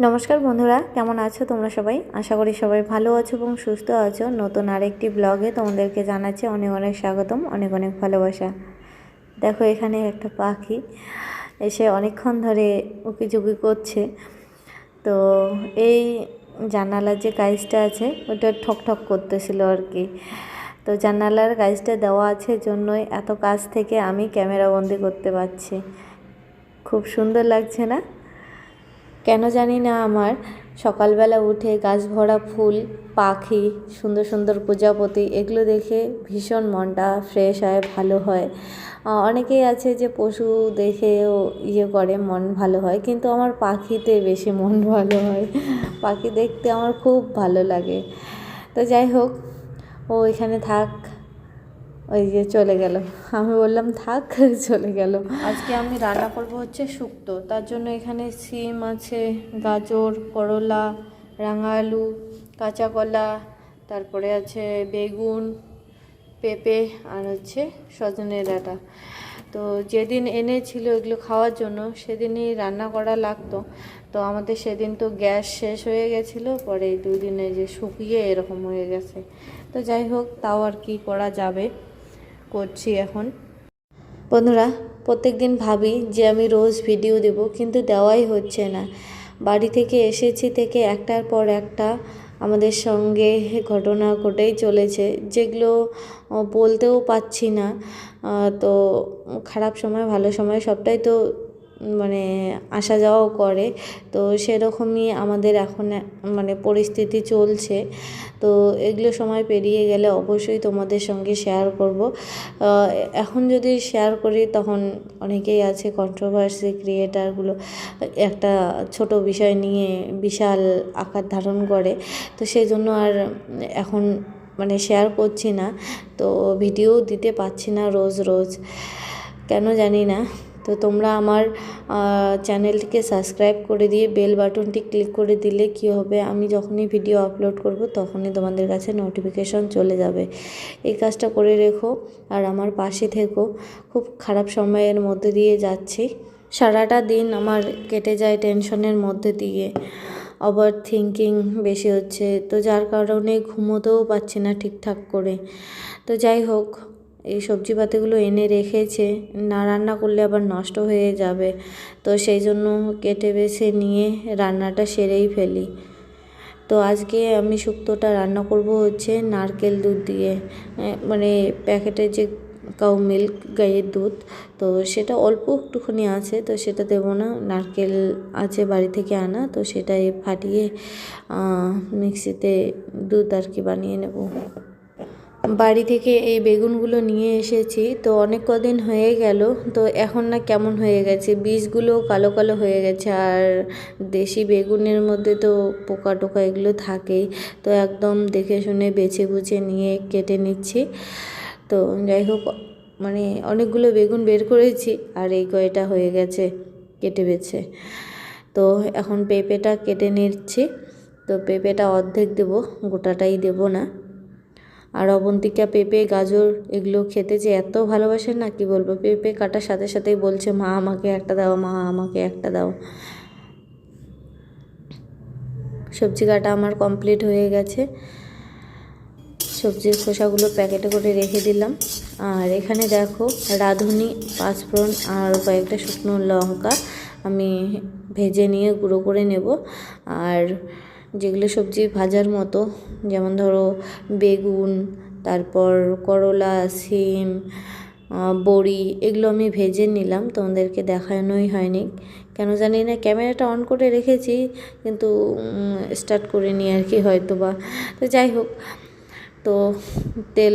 নমস্কার বন্ধুরা, কেমন আছো তোমরা সবাই? আশা করি সবাই ভালো আছো এবং সুস্থ আছো। নতুন আরেকটি ব্লগে তোমাদেরকে জানাচ্ছি অনেক অনেক স্বাগতম, অনেক অনেক ভালোবাসা। দেখো এখানে একটা পাখি এসে অনেকক্ষণ ধরে উকিঝুঁকি করছে। তো এই জানালার যে কাজটা আছে ওটা ঠক ঠক করতেছিল আর কি। তো জানালার কাজটা দেওয়া আছে জন্যই এত কাছ থেকে আমি ক্যামেরা বন্দি করতে পারছি। খুব সুন্দর লাগছে না? কেন জানি না, আমার সকালবেলা উঠে গাছ ভরা ফুল, পাখি, সুন্দর সুন্দর প্রজাপতি এগুলো দেখে ভীষণ মনটা ফ্রেশ হয়, ভালো হয়। অনেকেই আছে যে পশু দেখেও করে মন ভালো হয়, কিন্তু আমার পাখিতে বেশি মন ভালো হয়। পাখি দেখতে আমার খুব ভালো লাগে। তো যাই হোক, ও এখানে থাক, ওই যে চলে গেল। আমি বললাম থাক, চলে গেল। আজকে আমি রান্না করব হচ্ছে শুক্তো। তার জন্য এখানে সিম আছে, গাজর, করলা, রাঙা আলু, কাঁচা কলা, তারপরে আছে বেগুন, পেঁপে আর হচ্ছে সজনে ডাঁটা। তো যেদিন এনেছিল এগুলো খাওয়ার জন্য সেদিনই রান্না করা লাগতো। তো আমাদের সেদিন তো গ্যাস শেষ হয়ে গেছিলো, পরে 2 দিনে যে শুকিয়ে এরকম হয়ে গেছে। তো যাই হোক, তাও আর কি করা যাবে, করছি এখন। বন্ধুরা, প্রত্যেক দিন ভাবি যে আমি রোজ ভিডিও দেব, কিন্তু দেওয়াই হচ্ছে না। বাড়ি থেকে এসেছি থেকে একটার পর একটা আমাদের সঙ্গে ঘটনা ঘটেই চলেছে, যেগুলো বলতেও পাচ্ছি না। তো খারাপ সময় ভালো সময় সবটাই তো মানে আসা যাওয়াও করে। তো সেরকমই আমাদের এখন মানে পরিস্থিতি চলছে। তো এগুলো সময় পেরিয়ে গেলে অবশ্যই তোমাদের সঙ্গে শেয়ার করব। এখন যদি শেয়ার করি তখন অনেকেই আছে কন্ট্রোভার্সি ক্রিয়েটারগুলো একটা ছোট বিষয় নিয়ে বিশাল আকার ধারণ করে। তো সেই জন্য আর এখন মানে শেয়ার করছি না, তো ভিডিও দিতে পারছি না রোজ রোজ, কেন জানি না। তো তোমরা আমার চ্যানেলটিকে সাবস্ক্রাইব করে দিয়ে বেল বাটনটি ক্লিক করে দিলে কী হবে, আমি যখনই ভিডিও আপলোড করব তখনই তোমাদের কাছে নোটিফিকেশন চলে যাবে। এই কাজটা করে রেখো আর আমার পাশে থেকো। খুব খারাপ সময়ের মধ্যে দিয়ে যাচ্ছি। সারাটা দিন আমার কেটে যায় টেনশনের মধ্যে দিয়ে। ওভার থিঙ্কিং বেশি হচ্ছে, তো যার কারণে ঘুমোতেও পারছি না ঠিকঠাক করে। তো যাই হোক, এই সবজিপাতিগুলো এনে রেখেছে, না রান্না করলে আবার নষ্ট হয়ে যাবে। তো সেই জন্য কেটে বেছে নিয়ে রান্নাটা সেরেই ফেলি। তো আজকে আমি শুক্তোটা রান্না করব হচ্ছে নারকেল দুধ দিয়ে, মানে প্যাকেটের যে কাউ মিল্ক, গাইয়ের দুধ, তো সেটা অল্প একটুখানি আছে, তো সেটা দেবো না। নারকেল আছে বাড়ি থেকে আনা, তো সেটাই ফাটিয়ে মিক্সিতে দুধ আর কি বানিয়ে নেব। বাড়ি থেকে এই বেগুনগুলো নিয়ে এসেছি, তো অনেক কদিন হয়ে গেল। তো এখন না কেমন হয়ে গেছে, বীজগুলো কালো কালো হয়ে গেছে। আর দেশি বেগুনের মধ্যে তো পোকা টোকা এগুলো থাকেই। তো একদম দেখে শুনে বেছে বুছে নিয়ে কেটে নিচ্ছি। তো যাই হোক, মানে অনেকগুলো বেগুন বের করেছি আর এই কয়টা হয়ে গেছে কেটে বেছে। তো এখন পেঁপেটা কেটে নিচ্ছি। তো পেঁপেটা অর্ধেক দেবো, গোটাটাই দেব না। আর অবন্তিকা পেঁপে, গাজর এগুলো খেতে যে এত ভালোবাসে না, কি বলবো। পেঁপে কাটার সাথে সাথেই বলছে মা আমাকে একটা দাও, মা আমাকে একটা দাও। সবজি কাটা আমার কমপ্লিট হয়ে গেছে। সবজির খোসাগুলো প্যাকেটে করে রেখে দিলাম। আর এখানে দেখো রাঁধুনি, পাঁচফোড়ন আর কয়েকটা শুকনো লঙ্কা আমি ভেজে নিয়ে গুঁড়ো করে নেব। আর যেগুলো সবজি ভাজার মতো, যেমন ধরো বেগুন, তারপর করলা, সিম, বড়ি, এগুলো আমি ভেজে নিলাম। তোমাদেরকে দেখানোই হয়নি, কেন জানি না। ক্যামেরাটা অন করে রেখেছি কিন্তু স্টার্ট করিনি আর কি, হয়তো বা। তো যাই হোক, তো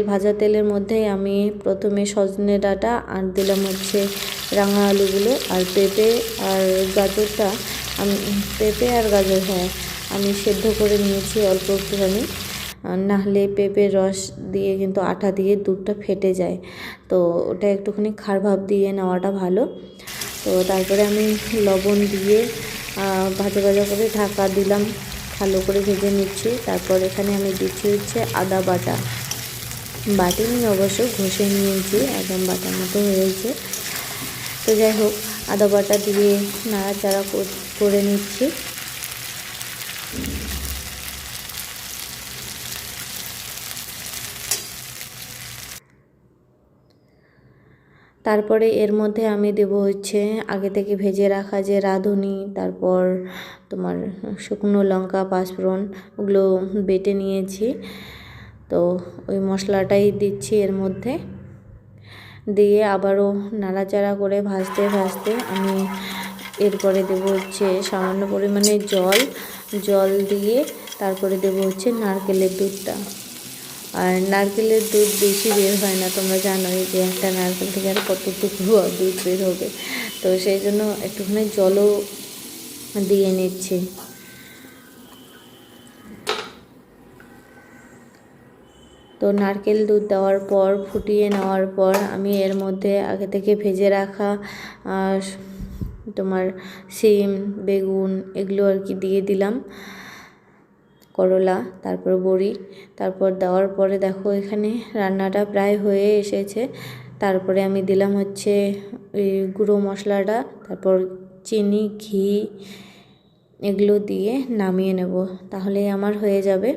ভাজা তেলের মধ্যেই আমি প্রথমে সজনে ডাঁটা আর দিলাম হচ্ছে রাঙা আলুগুলো, আর পেঁপে আর গাজরটা আমি পেঁপে আর গাজর আমি সেদ্ধ করে নিয়েছি অল্প একটুখানি। নাহলে পেঁপের রস দিয়ে কিন্তু আঠা দিয়ে দুধটা ফেটে যায়, তো ওটা একটুখানি খার ভাব দিয়ে নেওয়াটা ভালো। তো তারপরে আমি লবণ দিয়ে ভাজা ভাজা করে ঢাকা দিলাম, ভালো করে ভেজে নিচ্ছি। তারপর এখানে আমি দিচ্ছি হচ্ছে আদা বাটা, বাটিনি অবশ্য, ঘষে নিয়েছি, একদম বাটার মতো হয়েছে। তো যাই হোক, আদা বাটা দিয়ে নাড়াচাড়া করে নিচ্ছি। তারপরে এর মধ্যে আমি দেব হচ্ছে আগে থেকে ভেজে রাখা যে রাঁধুনি, তারপর তোমার শুকনো লঙ্কা, পাঁচফোড়ন, ওগুলো বেটে নিয়েছি। তো ওই মশলাটাই দিচ্ছি এর মধ্যে, দিয়ে আবারও নাড়াচাড়া করে ভাজতে ভাজতে আমি এরপরে দেব হচ্ছে সামান্য পরিমাণে জল দিয়ে তারপরে দেব হচ্ছে নারকেলের দুধটা। আর নারকেলের দুধ বেশি বের হয় না, তোমরা জানোই যে একটা নারকেল থেকে আর কতটুকু দুধ বের হবে। তো সেই জন্য একটুখানি জলও দিয়ে নিচ্ছি। তো নারকেল দুধ দেওয়ার পর ফুটিয়ে নেওয়ার পর আমি এর মধ্যে আগে থেকে ভেজে রাখা তোমার সিম, বেগুন এগুলো আর কি দিয়ে দিলাম, করলা, তারপর বড়ি। তারপর দেওয়ার পরে দেখো এখানে রান্নাটা প্রায় হয়ে এসেছে। তারপরে আমি দিলাম হচ্ছে ওই গুঁড়ো মশলাটা, তারপর চিনি, ঘি এগুলো দিয়ে নামিয়ে নেব, তাহলেই আমার হয়ে যাবে।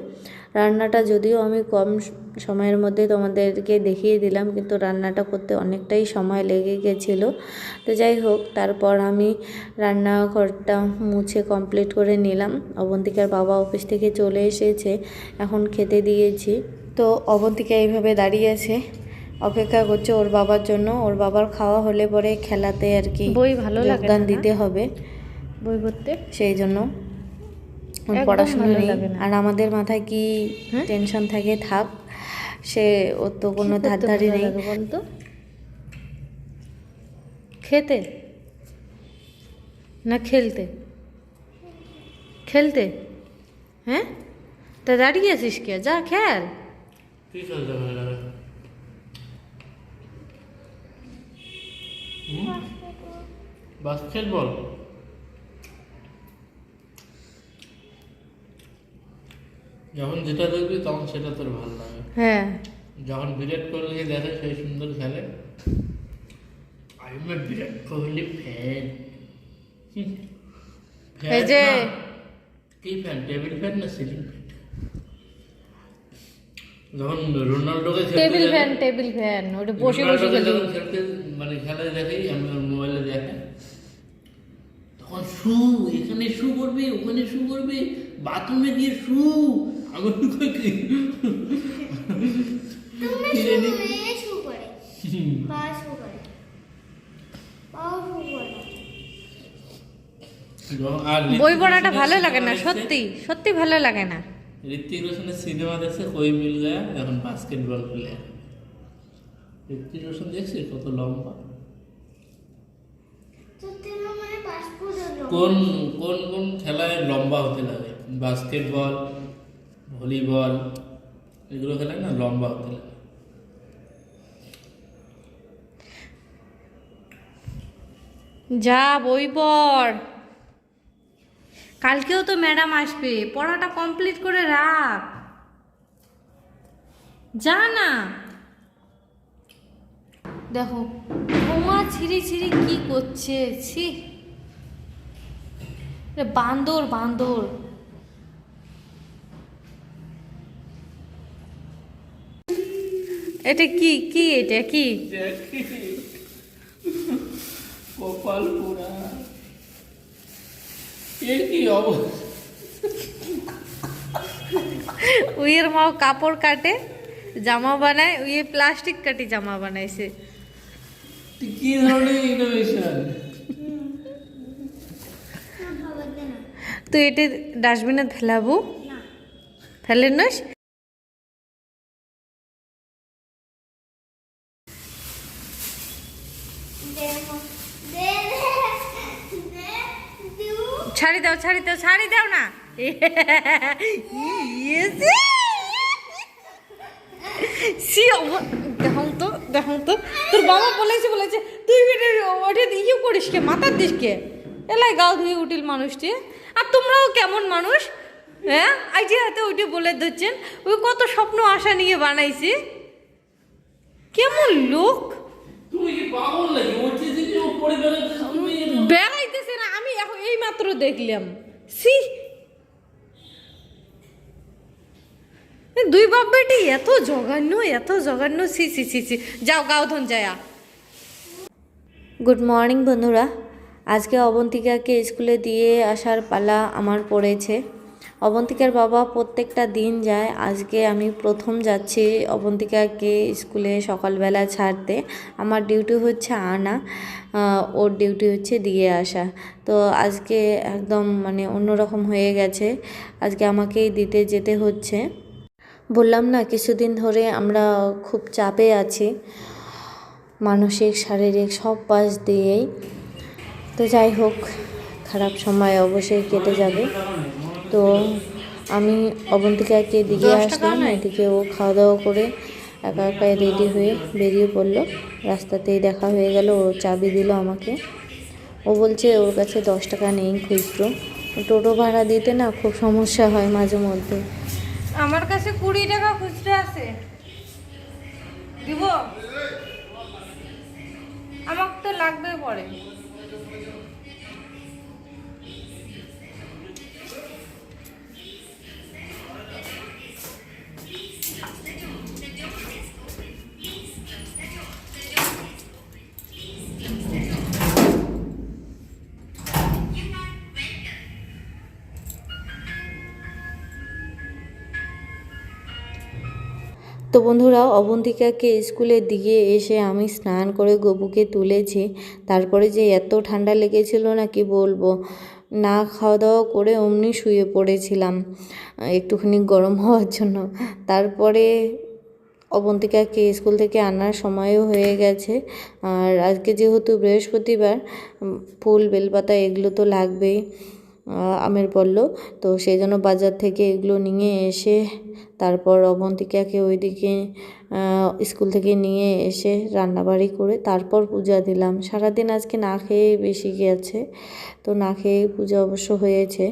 রান্নাটা যদিও আমি কম সময়ের মধ্যে তোমাদেরকে দেখিয়ে দিলাম, কিন্তু রান্নাটা করতে অনেকটাই সময় লেগে গেছিলো। তো যাই হোক, তারপর আমি রান্নাঘরটা মুছে কমপ্লিট করে নিলাম। অবন্তিকার বাবা অফিস থেকে চলে এসেছে, এখন খেতে দিয়েছি। তো অবন্তিকা এইভাবে দাঁড়িয়ে আছে, অপেক্ষা করছে ওর বাবার জন্য। ওর বাবার খাওয়া হলে পরে খেলাতে আর কি বই ভালো লাগে যোগদান দিতে হবে, বই পড়তে, সেই জন্য পড়াশোনা নেই। আর আমাদের মাথায় কি টেনশন থাকে, থাক, সে ওর তো কোনো ধারধারি নেই। বলতো খেতে না খেলতে? খেলতে। হ্যাঁ, তা দাঁড়িয়ে আছিস কে? যা খেল। বাস্কেটবল যখন যেটা দেখবি তখন সেটা তোর ভালো লাগে। হ্যাঁ, যখন বিরাট কোহলিকে দেখে সেই সুন্দর খেলে, I M A Virat Kohli fan. এই যে কি ফ্যান? টেবিল ফ্যান না সিলিং ফ্যান? যখন রোনাল্ডোকে টেবিল ফ্যান ওটা বসে বসে খেলতে মানে খেলা দেখেই আমি মোবাইলে দেখে, তখন শু এখানে শু করবে, ওখানে শু করবে, বাথরুমে গিয়ে শু। আমার বই পড়াটা ভালো লাগে না, সত্যি সত্যি ভালো লাগে না। ঋত্বিক রোশনের সিনেমা দেখছে কই মিল গায়া, এখন বাস্কেটবল প্লেয়ার। ঋত্বিক রোশন দেখছি কত লম্বা, কোন কোন কোন খেলায় লম্বা হতে লাগে? বাস্কেটবল, ভলিবল, এগুলো খেলায় না লম্বা হতে লাগে। যা বই পড়, কালকেও তো ম্যাডাম আসবে, পড়াটা কমপ্লিট করে রাখ, যা না। দেখো বোমা ছিঁড়ি ছিঁড়ি কি করছে, ছি, বান্দর বান্দর। এটা কি কি এটা কি? কপাল পোড়া, এর কি অবস্থা? উইয়ের মাও কাপড় কাটে, জামা বানায়, উইয়ে প্লাস্টিক কাটি জামা বানাইছে। কি ধরনের ইনোভেশন? তো এটা ডাস্টবিনে ফেলাবো, ফেলেন না? ছাড়ি দাও ছাড়ি দাও ছাড়ি দাও না। দেখো তো তোর বাবা বলেছে তুই ওঠে ইয়ে করিস কে, মাথার দিস কে, এলাই গাও ধুয়ে উঠিল মানুষটি। আর তোমরাও কেমন মানুষ, হ্যাঁ? আইটি হাতে ওইটি বলে দিচ্ছেন, ওই কত স্বপ্ন আশা নিয়ে বানাইছি, কেমন লোক। তুমি কি পাগল নাকি? বেড়াইতেছে না, আমি এখন এই মাত্র দেখলাম। সি দুই বাপ বেটি এত জঘন্য সি সি সি সি। যাও গাও ধন যায়া। গুড মর্নিং বন্ধুরা, আজকে অবন্তিকাকে স্কুলে দিয়ে আসার পালা আমার পড়েছে। অবন্তিকার বাবা প্রত্যেকটা দিন যায়, আজকে আমি প্রথম যাচ্ছি অবন্তিকাকে স্কুলে সকালবেলা ছাড়তে। আমার ডিউটি হচ্ছে আনা, ওর ডিউটি হচ্ছে দিয়ে আসা। তো আজকে একদম মানে অন্যরকম হয়ে গেছে, আজকে আমাকেই দিতে যেতে হচ্ছে। বললাম না কিছুদিন ধরে আমরা খুব চাপে আছি, মানসিক শারীরিক সব পাশ দিয়েই। তো যাই হোক, খারাপ সময় অবশ্যই কেটে যাবে। তো আমি অবন্তিকাকে দিকে আসলাম, এদিকে ও খাওয়া দাওয়া করে একা একাই রেডি হয়ে বেরিয়ে পড়লো। রাস্তাতেই দেখা হয়ে গেল, ও চাবি দিল আমাকে। ও বলছে ওর কাছে 10 টাকা নেই খুচরো। টোটো ভাড়া দিতে না খুব সমস্যা হয় মাঝে মধ্যে। আমার কাছে 20 টাকা খুচরা আছে, দিব? আমাকে তো লাগবে পরে। তো বন্ধুরা, অবন্তিকাকে স্কুলে দিয়ে এসে আমি স্নান করে গপুকে তুলেছি। তারপরে যে এত ঠান্ডা লেগেছিল না কি বলবো, না খাওয়া দাওয়া করে অমনি শুয়ে পড়েছিলাম একটুখানি গরম হওয়ার জন্য। তারপরে অবন্তিকাকে স্কুল থেকে আনার সময়ও হয়ে গেছে। আর আজকে যেহেতু বৃহস্পতিবার, ফুল বেলপাতা এগুলো তো লাগবেই, আমের পল্লব। তো সেই জন্য বাজার থেকে এগুলো নিয়ে এসে তারপর অবন্তিকাকে ওইদিকে স্কুল থেকে নিয়ে এসে রান্নাবাড়ি করে তারপর পূজা দিলাম। সারাদিন আজকে না খেয়ে বেশি গেছে, তো না খেয়ে পূজা অবশ্য হয়েছে।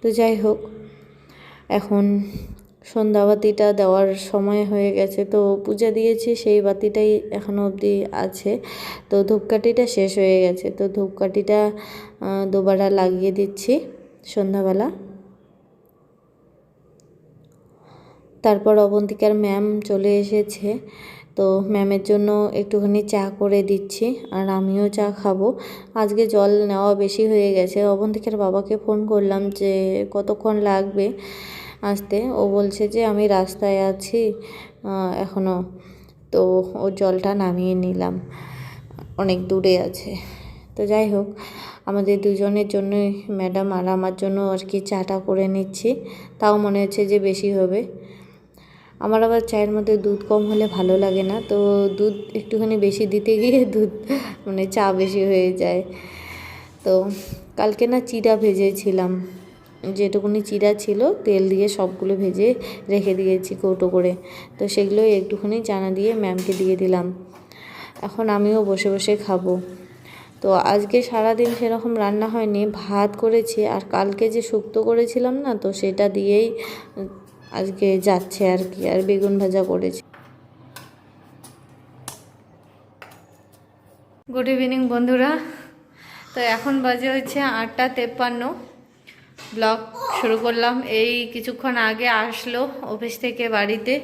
তো যাই হোক, এখন সন্ধ্যাবাতিটা দেওয়ার সময় হয়ে গেছে। তো পূজা দিয়েছি, সেই বাতিটাই এখনও অবধি আছে। তো ধূপকাঠিটা শেষ হয়ে গেছে, তো ধূপকাঠিটা দুবারা লাগিয়ে দিচ্ছি সন্ধ্যাবেলা। তারপর অবন্তিকার ম্যাম চলে এসেছে, তো ম্যামের জন্য একটুখানি চা করে দিচ্ছি, আর আমিও চা খাবো। আজকে জল নেওয়া বেশি হয়ে গেছে। অবন্তিকার বাবাকে ফোন করলাম যে কতক্ষণ লাগবে আসতে। ও বলছে যে আমি রাস্তায় আছি এখনও। তো ও জলটা নামিয়ে নিলাম, অনেক দূরে আছে। তো যাই হোক, আমাদের দুজনের জন্যই ম্যাডাম আর আমার জন্য আর কি চাটা করে নিচ্ছি। তাও মনে হচ্ছে যে বেশি হবে। আমার আবার চায়ের মধ্যে দুধ কম হলে ভালো লাগে না, তো দুধ একটুখানি বেশি দিতে গিয়ে দুধ মানে চা বেশি হয়ে যায়। তো কালকে না চিড়া ভেজেছিলাম, যেটুকুনি চিড়া ছিল তেল দিয়ে সবগুলো ভেজে রেখে দিয়েছি কৌটো করে। তো সেগুলো একটুখানি চানা দিয়ে ম্যামকে দিয়ে দিলাম। এখন আমিও বসে বসে খাবো। তো আজকে সারাদিন সেরকম রান্না হয়নি, ভাত করেছি আর কালকে যে শুক্তো করেছিলাম না, তো সেটা দিয়েই আজকে যাচ্ছে আর কি। আর বেগুন ভাজা করেছি। গুড ইভিনিং বন্ধুরা, তো এখন বাজে হচ্ছে 8:53। ব্লগ শুরু করলাম, এই কিছুক্ষণ আগে আসলো অফিস থেকে বাড়িতে।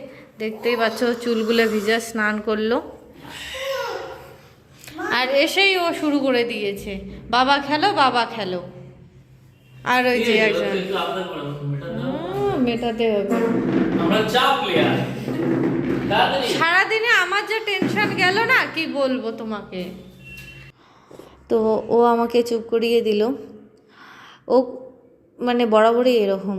দেখতেই পাচ্ছ চুলগুলো ভিজা, স্নান করলো, আর এসেই ও শুরু করে দিয়েছে বাবা খেলো বাবা খেলো। আর ওই যে একজন মেটাতে হবে। সারাদিনে আমার যে টেনশন গেল না কি বলবো তোমাকে। তো ও আমাকে চুপ করিয়ে দিল। ও মানে বরাবরই এরকম,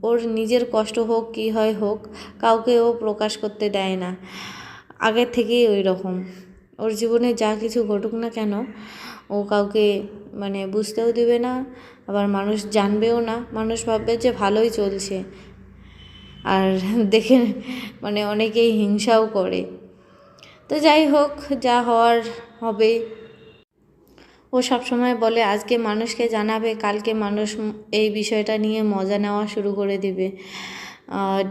ওর নিজের কষ্ট হোক কি হয় হোক, কাউকে ও প্রকাশ করতে দেয় না। আগের থেকেই ওই রকম, ওর জীবনে যা কিছু ঘটুক না কেন, ও কাউকে মানে বুঝতেও দেবে না, আবার মানুষ জানবেও না। মানুষ ভাববে যে ভালোই চলছে, আর দেখে মানে অনেকেই হিংসাও করে। তো যাই হোক, যা হওয়ার হবে। ও সবসময় বলে আজকে মানুষকে জানাবে, কালকে মানুষ এই বিষয়টা নিয়ে মজা নেওয়া শুরু করে দিবে,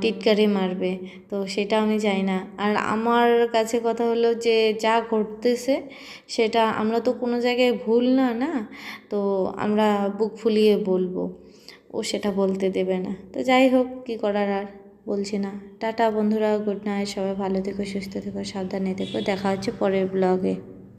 টিটকারি মারবে। তো সেটা আমি চাই না। আর আমার কাছে কথা হলো যে যা ঘটতেছে সেটা আমরা তো কোনো জায়গায় ভুল না, তো আমরা বুক ফুলিয়ে বলবো, ও সেটা বলতে দেবে না। তো যাই হোক, কী করার, আর বলছি না। টাটা বন্ধুরা, গুড নাইট, সবাই ভালো থেকো, সুস্থ থেকো, সাবধানে থেকো, দেখা হচ্ছে পরের ব্লগে।